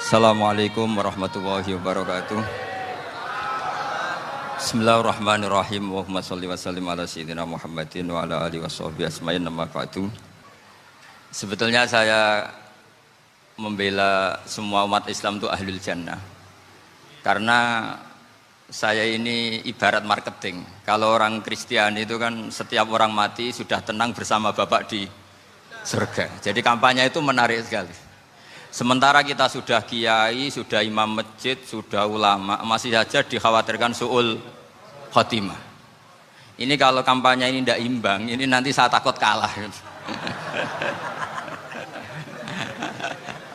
Assalamualaikum warahmatullahi wabarakatuh. Bismillahirrahmanirrahim. Allahumma sholli wa sallim ala sayyidina Muhammadin wa ala alihi washabbihi asma'in amma ba'du. Sebetulnya saya membela semua umat Islam itu ahlul jannah. Karena saya ini ibarat marketing. Kalau orang Kristiani itu kan setiap orang mati sudah tenang bersama Bapak di surga. Jadi kampanye itu menarik sekali. Sementara kita sudah kiai, sudah imam masjid, sudah ulama, masih saja dikhawatirkan su'ul khotimah. Ini kalau kampanye ini tidak imbang, ini nanti saya takut kalah.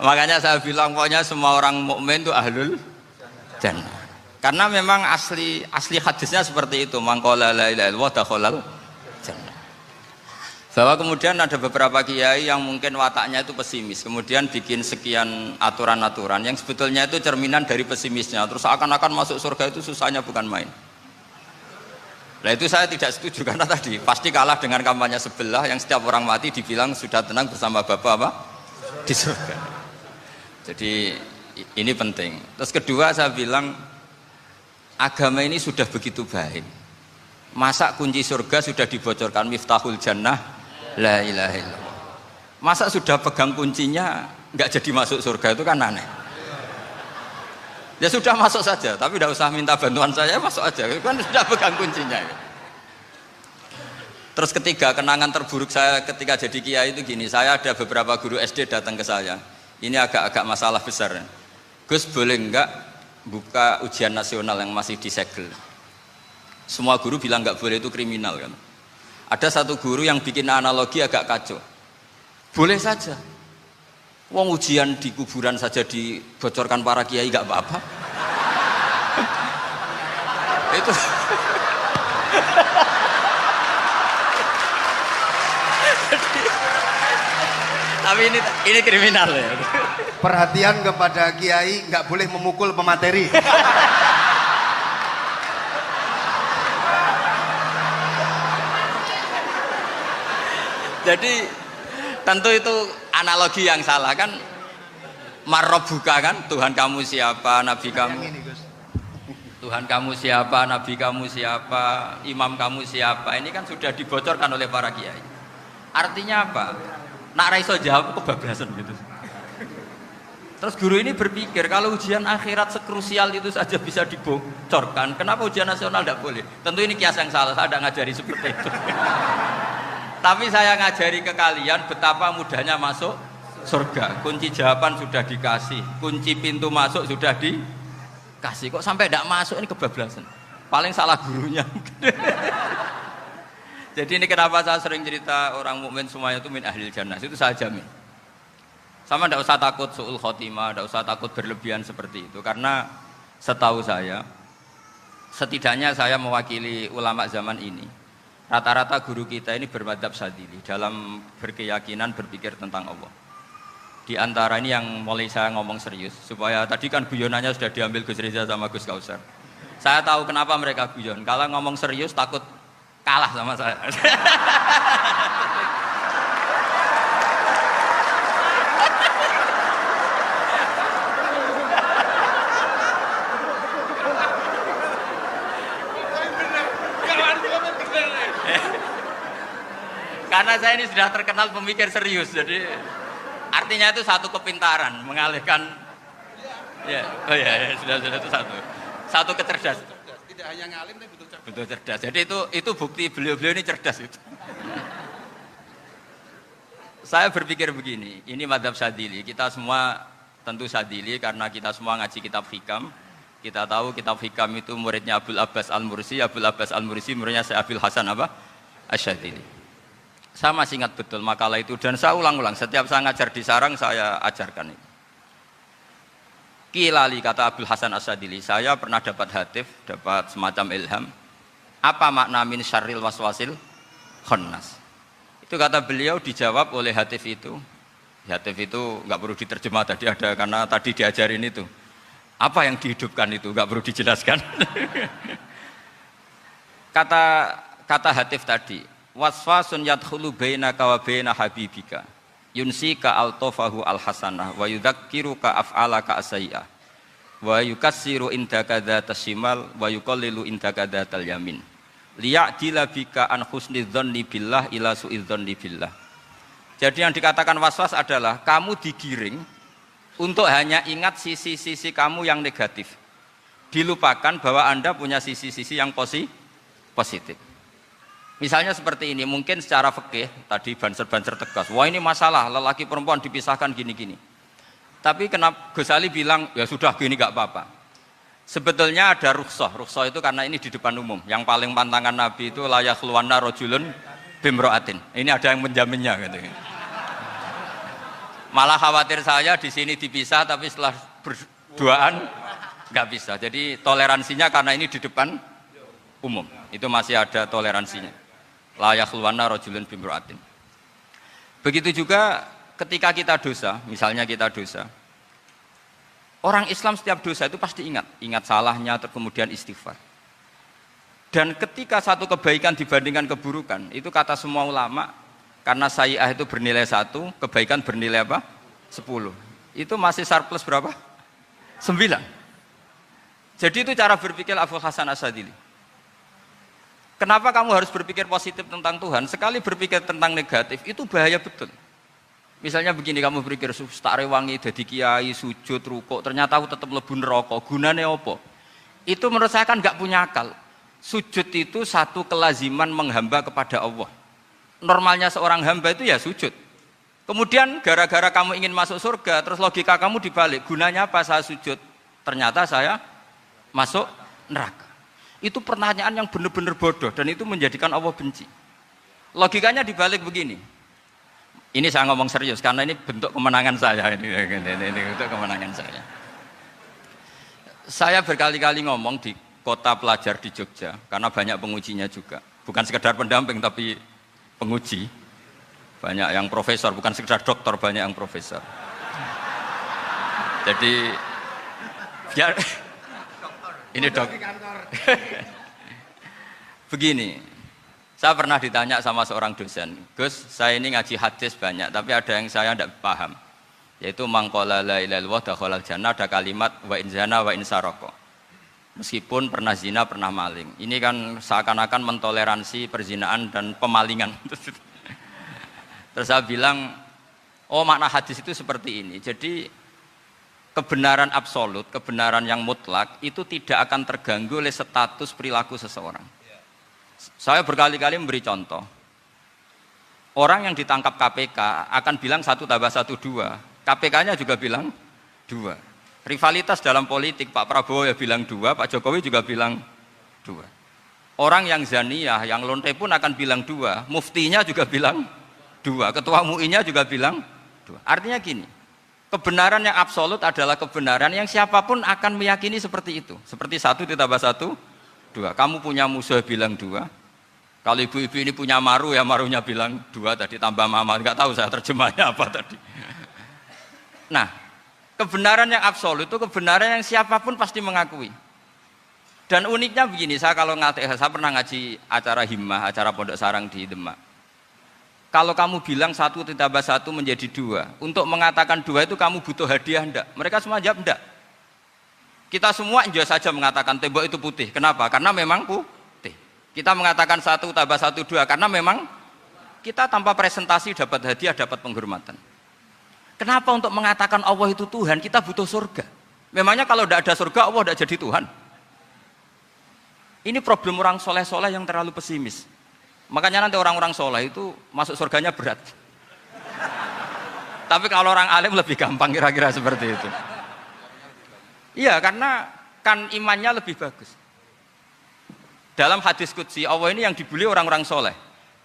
Makanya saya bilang pokoknya semua orang mukmin itu ahlul jannah. Karena memang asli hadisnya seperti itu, man qala la ilaha illallah dakhalal jannah. Bahwa kemudian ada beberapa kiai yang mungkin wataknya itu pesimis, kemudian bikin sekian aturan-aturan yang sebetulnya itu cerminan dari pesimisnya, terus akan-akan masuk surga itu susahnya bukan main. Nah itu saya tidak setuju, karena tadi pasti kalah dengan kampanye sebelah yang setiap orang mati dibilang sudah tenang bersama Bapak apa? Di surga. Jadi ini penting. Terus kedua saya bilang agama ini sudah begitu baik. Masa kunci surga sudah dibocorkan, miftahul jannah la ilaha illallah. Masa sudah pegang kuncinya nggak jadi masuk surga, itu kan aneh. Ya sudah masuk saja, tapi tidak usah minta bantuan saya, masuk aja, kan sudah pegang kuncinya. Terus ketiga, kenangan terburuk saya ketika jadi kiai itu gini, saya ada beberapa guru SD datang ke saya. Ini agak-agak masalah besar. Gus, boleh enggak buka ujian nasional yang masih disegel? Semua guru bilang nggak boleh, itu kriminal kan. Ada satu guru yang bikin analogi agak kacau. Boleh saja. Wong ujian di kuburan saja dibocorkan para kiai nggak apa-apa. Itu. Tapi ini kriminal ya. Perhatian kepada kiai, nggak boleh memukul pemateri. Jadi tentu itu analogi yang salah kan. Marrobuka kan, Tuhan kamu siapa, Nabi kamu. Tuhan kamu siapa, Nabi kamu siapa, imam kamu siapa. Ini kan sudah dibocorkan oleh para kiai. Artinya apa? Nak raiso jawab kebablasan gitu. Terus guru ini berpikir kalau ujian akhirat sekrusial itu saja bisa dibocorkan, kenapa ujian nasional tidak boleh? Tentu ini kias yang salah, saya tidak ngajari seperti itu. Tapi saya ngajari ke kalian betapa mudahnya masuk surga. Kunci jawaban sudah dikasih, kunci pintu masuk sudah dikasih. Kok sampai tidak masuk, ini kebablasan. Paling salah gurunya. Jadi ini kenapa saya sering cerita orang mukmin semuanya itu min ahlil jannah. Itu saya jamin. Sama tidak usah takut su'ul khotimah, tidak usah takut berlebihan seperti itu. Karena setahu saya, setidaknya saya mewakili ulama zaman ini. Rata-rata guru kita ini bermadzhab Syadzili dalam berkeyakinan berpikir tentang Allah. Di antara ini yang mulai saya ngomong serius, supaya tadi kan guyonannya sudah diambil Gus Reza sama Gus Kausar. Saya tahu kenapa mereka guyon. Kalau ngomong serius takut kalah sama saya. Karena saya ini sudah terkenal pemikir serius, jadi artinya itu satu kepintaran mengalihkan, ya, oh ya, sudah itu satu kecerdasan. Tidak hanya ngalim tapi betul cerdas. Betul cerdas. Jadi itu bukti beliau-beliau ini cerdas itu. Saya berpikir begini, ini madzhab Syadzili. Kita semua tentu Syadzili karena kita semua ngaji kitab hikam. Kita tahu kitab hikam itu muridnya Abul Abbas Al-Mursi. Abul Abbas Al-Mursi muridnya Syekh Abil Hasan apa? Asy-Syadzili. Saya masih ingat betul makalah itu dan saya ulang-ulang. Setiap saya ngajar di sarang saya ajarkan ini. Kilali kata Abul Hasan Asy-Syadzili, saya pernah dapat hatif, dapat semacam ilham. Apa makna min syarril waswasil khannas? Itu kata beliau dijawab oleh hatif itu. Hatif itu nggak perlu diterjemah tadi ada karena tadi diajarin itu. Apa yang dihidupkan itu nggak perlu dijelaskan. Kata hatif tadi. Waswasun yadkhulu bainaka wa baina habibika. yunsika altofahu alhasanah wa yudzakiruka af'alaka asyi'ah wa yukassiru indaka dzatas shimal wa yuqallilu indaka dzatal yamin liya'dila bika an husnidzanni billah ila su'idzanni billah. Jadi yang dikatakan waswas adalah kamu digiring untuk hanya ingat sisi-sisi kamu yang negatif, dilupakan bahwa Anda punya sisi-sisi yang positif. Misalnya seperti ini, mungkin secara fikih tadi banser-banser tegas, wah ini masalah lelaki perempuan dipisahkan gini-gini. Tapi kenapa Ghazali bilang ya sudah gini gak apa-apa. Sebetulnya ada rukhsah itu karena ini di depan umum. Yang paling pantangan Nabi itu la yakhluwanna rajulun bimra'atin. Ini ada yang menjaminnya gitu. Malah khawatir saya di sini dipisah tapi setelah berduaan nggak bisa. Jadi toleransinya karena ini di depan umum. Itu masih ada toleransinya. La yakhluwanna rajulun bimra'atin. Begitu juga ketika kita dosa, misalnya kita dosa. Orang Islam setiap dosa itu pasti ingat salahnya, kemudian istighfar. Dan ketika satu kebaikan dibandingkan keburukan, itu kata semua ulama, karena sayyi'ah itu bernilai 1, kebaikan bernilai apa? 10. Itu masih surplus berapa? 9. Jadi itu cara berpikir Abu Hasan Asyadzili. Kenapa kamu harus berpikir positif tentang Tuhan? Sekali berpikir tentang negatif, itu bahaya betul. Misalnya begini, kamu berpikir tak rewangi jadi kiai, sujud, rukuk, ternyata aku tetap mlebu neraka. Gunane apa? Itu menurut saya kan nggak punya akal. Sujud itu satu kelaziman menghamba kepada Allah. Normalnya seorang hamba itu ya sujud. Kemudian gara-gara kamu ingin masuk surga, terus logika kamu dibalik. Gunanya apa saya sujud? Ternyata saya masuk neraka. Itu pertanyaan yang benar-benar bodoh dan itu menjadikan Allah benci. Logikanya dibalik begini. Ini saya ngomong serius karena ini bentuk kemenangan saya. Ini bentuk kemenangan saya. Saya berkali-kali ngomong di kota pelajar di Jogja karena banyak pengujinya juga. Bukan sekedar pendamping tapi penguji. Banyak yang profesor, bukan sekedar doktor, banyak yang profesor. Jadi biar ini dok. Begini, saya pernah ditanya sama seorang dosen, Gus, saya ini ngaji hadis banyak, tapi ada yang saya tidak paham, yaitu mangkola la ilaha illallah dakhalal jannah, ada kalimat wa in zana wa in saraka. Meskipun pernah zina, pernah maling. Ini kan seakan-akan mentoleransi perzinaan dan pemalingan. Terus saya bilang, oh makna hadis itu seperti ini. Jadi kebenaran absolut, kebenaran yang mutlak itu tidak akan terganggu oleh status perilaku seseorang. Saya berkali-kali memberi contoh. Orang yang ditangkap KPK akan bilang 1 tambah 1 2. KPK-nya juga bilang 2. Rivalitas dalam politik, Pak Prabowo ya bilang 2, Pak Jokowi juga bilang 2. Orang yang zaniyah, yang lonte pun akan bilang 2. Muftinya juga bilang 2. Ketua MUI-nya juga bilang 2. Artinya gini. Kebenaran yang absolut adalah kebenaran yang siapapun akan meyakini seperti itu. Seperti 1 ditambah 1, 2. Kamu punya musuh bilang 2. Kalau ibu-ibu ini punya maru, ya marunya bilang 2 tadi tambah mama. Enggak tahu saya terjemahnya apa tadi. Nah, kebenaran yang absolut itu kebenaran yang siapapun pasti mengakui. Dan uniknya begini, saya kalau saya pernah ngaji acara himmah, acara pondok sarang di Demak. Kalau kamu bilang 1 ditambah 1 menjadi 2, untuk mengatakan 2 itu kamu butuh hadiah enggak? Mereka semua jawab enggak. Kita semua enjoy saja mengatakan tembok itu putih. Kenapa? Karena memang putih. Kita mengatakan 1 tambah 1 2 karena memang kita tanpa presentasi dapat hadiah, dapat penghormatan. Kenapa untuk mengatakan Allah itu Tuhan kita butuh surga? Memangnya kalau tidak ada surga Allah tidak jadi Tuhan? Ini problem orang soleh-soleh yang terlalu pesimis. Makanya nanti orang-orang soleh itu masuk surganya berat. Tapi kalau orang alim lebih gampang kira-kira seperti itu. Iya, karena kan imannya lebih bagus. Dalam hadis qudsi Allah ini yang dibuli orang-orang soleh.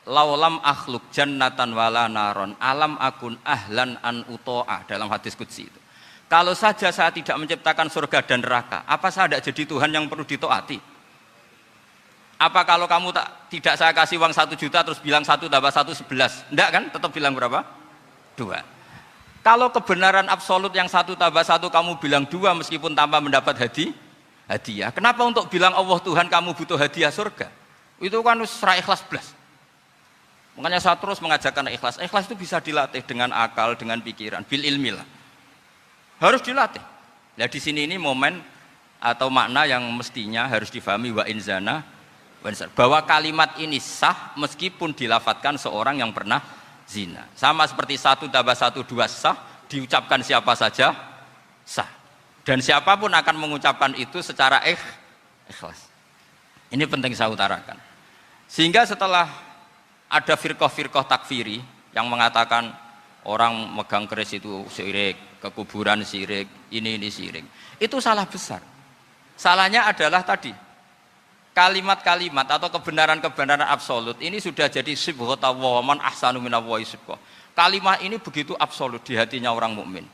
Laulam akhluk jannatan wala naron alam akun ahlan an uto'a, dalam hadis qudsi itu. Kalau saja saya tidak menciptakan surga dan neraka, apa saya tidak jadi Tuhan yang perlu ditaati? Apa kalau kamu tidak saya kasih uang 1 juta terus bilang 1 tambah 1 11? Enggak kan? Tetap bilang berapa? 2. Kalau kebenaran absolut yang 1 tambah 1 kamu bilang 2 meskipun tanpa mendapat hadiah. Kenapa untuk bilang Allah Tuhan kamu butuh hadiah surga? Itu kan serai ikhlas belas. Makanya saya terus mengajarkan ikhlas. Ikhlas itu bisa dilatih dengan akal, dengan pikiran, bil ilmi lah. Harus dilatih. Nah di sini ini momen atau makna yang mestinya harus difahami wa inzana bahwa kalimat ini sah meskipun dilafadzkan seorang yang pernah zina. Sama seperti 1 tambah 1 2 sah, diucapkan siapa saja sah. Dan siapapun akan mengucapkan itu secara ikhlas. Ini penting saya utarakan. Sehingga setelah ada firqah-firqah takfiri yang mengatakan orang megang keris itu syirik, ke kuburan syirik, ini syirik. Itu salah besar. Salahnya adalah tadi kalimat-kalimat atau kebenaran-kebenaran absolut ini sudah jadi sibghatullah man ahsanu minallahi sibghah. Kalimat ini begitu absolut di hatinya orang mukmin.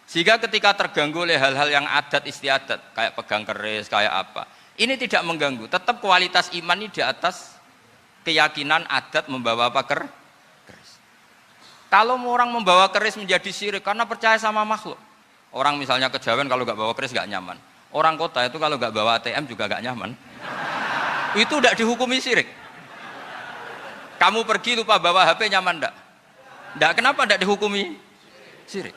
Sehingga ketika terganggu oleh hal-hal yang adat istiadat kayak pegang keris, kayak apa, ini tidak mengganggu. Tetap kualitas iman ini di atas keyakinan adat membawa apa keris. Kalau orang membawa keris menjadi syirik karena percaya sama makhluk. Orang misalnya kejawen kalau nggak bawa keris nggak nyaman. Orang kota itu kalau nggak bawa ATM juga nggak nyaman. Itu tidak dihukumi syirik. Kamu pergi lupa bawa HP nyaman enggak? Enggak, kenapa tidak dihukumi syirik?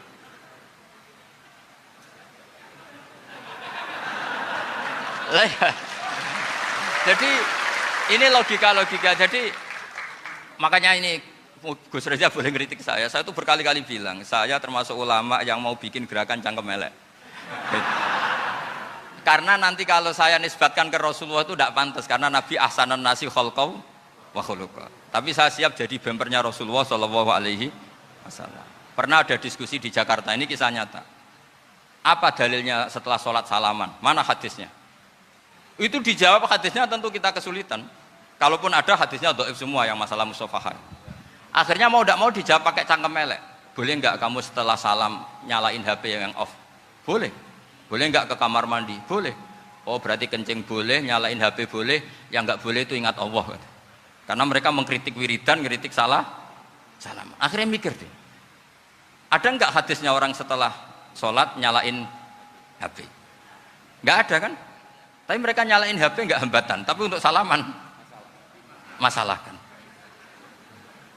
Jadi ini logika-logika. Jadi makanya ini Gus Reza boleh ngeritik saya. Saya itu berkali-kali bilang, saya termasuk ulama yang mau bikin gerakan cangkem elek. Karena nanti kalau saya nisbatkan ke Rasulullah itu tidak pantas karena Nabi ahsanan nasi khalqaw wa khuluqa. Tapi saya siap jadi bempernya Rasulullah Shallallahu Alaihi Wasallam. Pernah ada diskusi di Jakarta, ini kisah nyata. Apa dalilnya setelah sholat salaman? Mana hadisnya? Itu dijawab hadisnya tentu kita kesulitan. Kalaupun ada hadisnya dhaif semua yang masalah mushafahah. Akhirnya mau tidak mau dijawab pakai cangkem elek. Boleh enggak kamu setelah salam nyalain HP yang off? Boleh. Boleh enggak ke kamar mandi? Boleh. Oh berarti kencing boleh, nyalain HP boleh, yang enggak boleh itu ingat Allah. Karena mereka mengkritik wiridan, mengkritik salam. Akhirnya mikir deh. Ada enggak hadisnya orang setelah sholat nyalain HP? Enggak ada kan? Tapi mereka nyalain HP enggak hambatan, tapi untuk salaman masalah kan.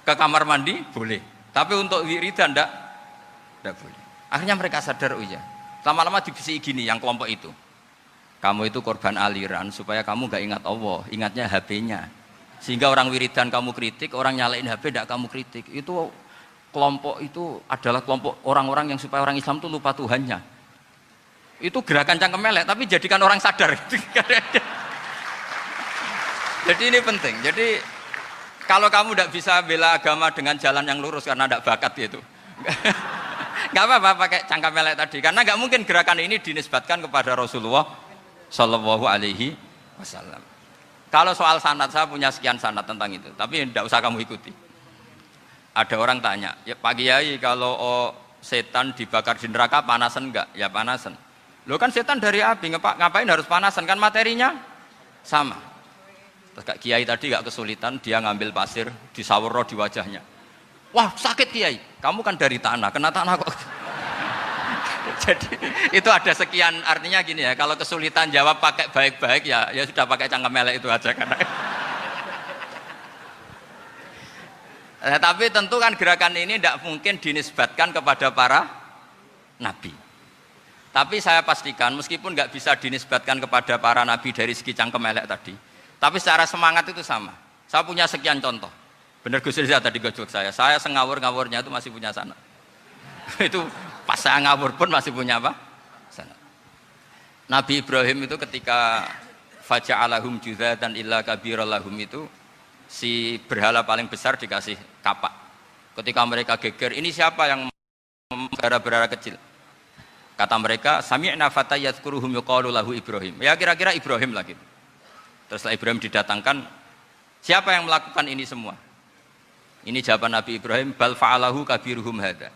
Ke kamar mandi boleh, tapi untuk wiridan enggak boleh. Akhirnya mereka sadar, oh iya. Lama-lama dibisi gini yang kelompok itu. Kamu itu korban aliran supaya kamu enggak ingat Allah, ingatnya HP-nya. Sehingga orang wiridan kamu kritik, orang nyalain HP enggak kamu kritik. Itu kelompok itu adalah kelompok orang-orang yang supaya orang Islam itu lupa Tuhannya. Itu gerakan cangkem elek, tapi jadikan orang sadar. Jadi ini penting. Jadi kalau kamu tidak bisa bela agama dengan jalan yang lurus karena tidak bakat gitu, nggak apa-apa pakai cangkem elek tadi. Karena nggak mungkin gerakan ini dinisbatkan kepada Rasulullah Shallallahu Alaihi Wasallam. Kalau soal sanad, saya punya sekian sanad tentang itu, tapi tidak usah kamu ikuti. Ada orang tanya, ya Pak Kiai kalau setan dibakar di neraka panasan enggak? Ya panasan. Loh kan setan dari api, ngapain harus panasan? Kan materinya sama. Terus Kak Kiai tadi enggak kesulitan, dia ngambil pasir, disawero di wajahnya. Wah sakit Kiai, kamu kan dari tanah, kena tanah kok. Jadi itu ada sekian, artinya gini ya, kalau kesulitan jawab pakai baik-baik ya sudah pakai cangkem elek itu aja kan. Nah, tapi tentu kan gerakan ini tidak mungkin dinisbatkan kepada para nabi. Tapi saya pastikan meskipun nggak bisa dinisbatkan kepada para nabi dari segi cangkem elek tadi, tapi secara semangat itu sama. Saya punya sekian contoh. Benar Gus Riza tadi gojok saya ngawur-ngawurnya itu masih punya sanad. Itu pas saya ngawur pun masih punya apa? Sanad. Nabi Ibrahim itu ketika faja'alahum juzatan illa kabirallahum itu si berhala paling besar dikasih kapak. Ketika mereka geger, ini siapa yang berhala kecil? Kata mereka, sami'na fatay yadhkuruhum yuqalu lahu Ibrahim. Ya kira-kira Ibrahim lagi. Terus setelah Ibrahim didatangkan, siapa yang melakukan ini semua? Ini jawaban Nabi Ibrahim, bal fa'alahu kabiruhum hadza.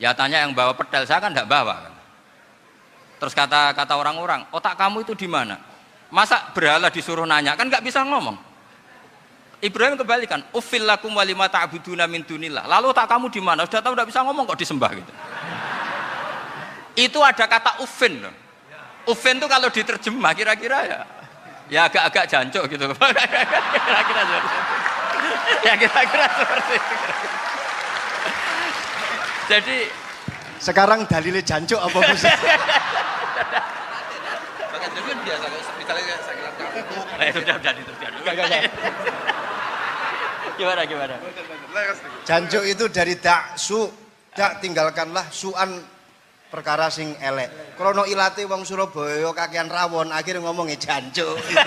Ya tanya yang bawa pedal, saya kan tidak bawa kan. Terus kata orang-orang, otak kamu itu di mana? Masa berhala disuruh nanya, kan nggak bisa ngomong. Ibrahim kembalikan, uffil lakum wa lima ta'buduna min dunillah. Lalu otak kamu di mana? Sudah tahu tidak bisa ngomong kok disembah gitu. Itu ada kata uffin loh. Uffin itu kalau diterjemah kira-kira ya agak-agak jancuk gitu. Kira-kira Ya kira-kira seperti itu. Jadi Sekarang dalile jancuk apa Gus? Bahkan itu kan biasa kalau misalnya saya bilang sudah itu. Gimana? Jancuk itu dari dak su, dak tinggalkanlah suan perkara sing elek. Krono ilate wong Surabaya kakean rawon akhirnya ngomongnya jancuk. Gitu.